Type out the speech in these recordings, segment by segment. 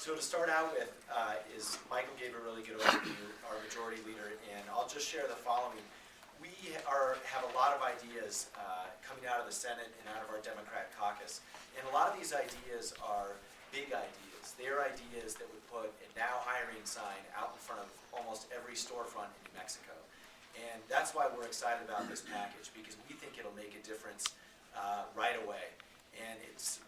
So to start out with, is Michael gave a really good overview, our majority leader, and I'll just share the following. We have a lot of ideas coming out of the Senate and out of our Democrat caucus, and a lot of these ideas are big ideas. They're ideas that would put a now hiring sign out in front of almost every storefront in New Mexico. And that's why we're excited about this package, because we think it'll make a difference right away. And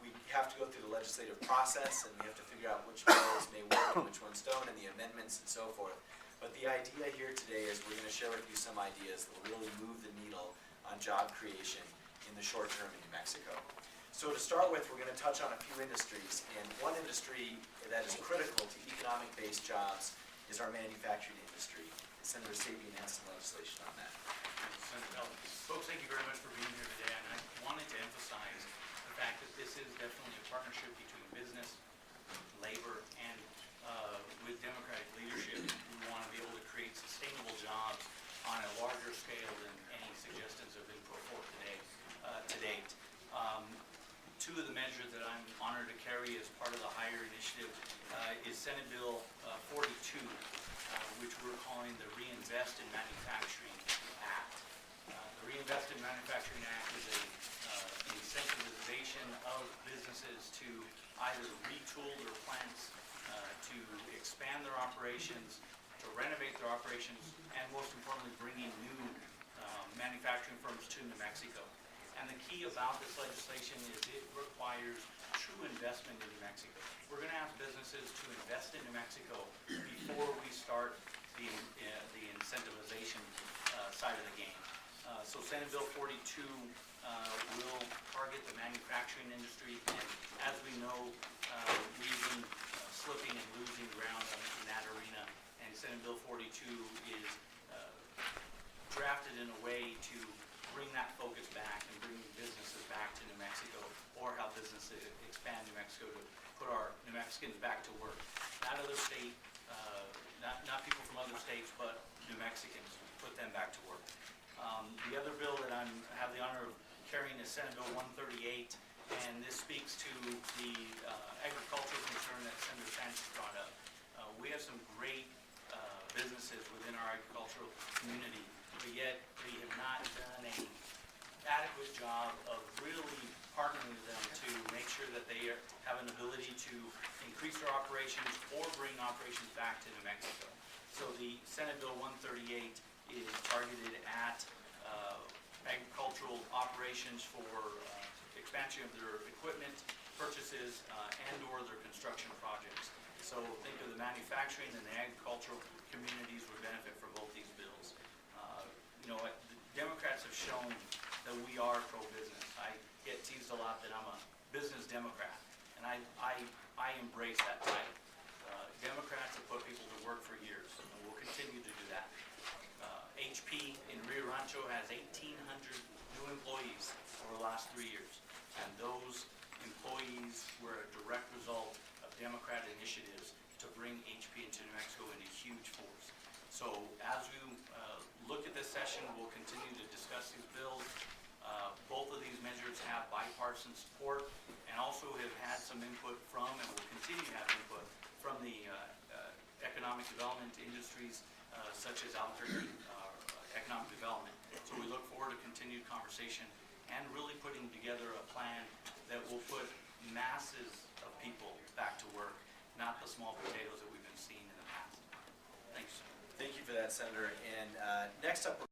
we have to go through the legislative process, and we have to figure out which bills may work and which ones don't, and the amendments and so forth. But the idea here today is we're going to share with you some ideas that will really move the needle on job creation in the short term in New Mexico. So to start with, we're going to touch on a few industries, and one industry that is critical to economic-based jobs is our manufacturing industry. Senator Sapien has some legislation on that. Folks, thank you very much for being here today, and I wanted to emphasize the fact that this is definitely a partnership between business, labor, and with Democratic leadership. We want to be able to create sustainable jobs on a larger scale than any suggestions have been put forth today to date. Two of the measures that I'm honored to carry as part of the HIRE initiative is Senate Bill 42, which we're calling the Reinvest in Manufacturing Act. The Reinvest in Manufacturing Act is an incentivization of businesses to either retool their plants, to expand their operations, to renovate their operations, and most importantly, bringing new manufacturing firms to New Mexico. And the key about this legislation is it requires true investment in New Mexico. We're going to ask businesses to invest in New Mexico before we start the incentivization side of the game. So Senate Bill 42 will target the manufacturing industry, and as we know, we've been slipping and losing ground in that arena, and Senate Bill 42 is drafted in a way to bring that focus back and bring businesses back to New Mexico, or how businesses expand New Mexico to put our New Mexicans back to work. Not other state, not people from other states, but New Mexicans, put them back to work. The other bill that I have the honor of carrying is Senate Bill 138, and this speaks to the agricultural concern that Senator Sanchez brought up. We have some great businesses within our agricultural community, but yet we have not done an adequate job of really partnering with them to make sure that they have an ability to increase their operations or bring operations back to New Mexico. So the Senate Bill 138 is targeted at agricultural operations for expansion of their equipment purchases and or their construction projects. So think of the manufacturing and the agricultural communities would benefit from both these bills. You know, the Democrats have shown that we are pro-business. I get teased a lot that I'm a business Democrat, and I embrace that title. Democrats have put people to work for years, and will continue to do that. HP in Rio Rancho has 1,800 new employees over the last 3 years, and those employees were a direct result of Democrat initiatives to bring HP into New Mexico in a huge force. So as we look at this session, we'll continue to discuss these bills. Both of these measures have bipartisan support and also have had some input from, and will continue to have input from the economic development industries such as Albuquerque Economic Development. So we look forward to continued conversation and really putting together a plan that will put masses of people back to work, not the small potatoes that we've been seeing in the past. Thanks. Thank you for that, Senator. And next up,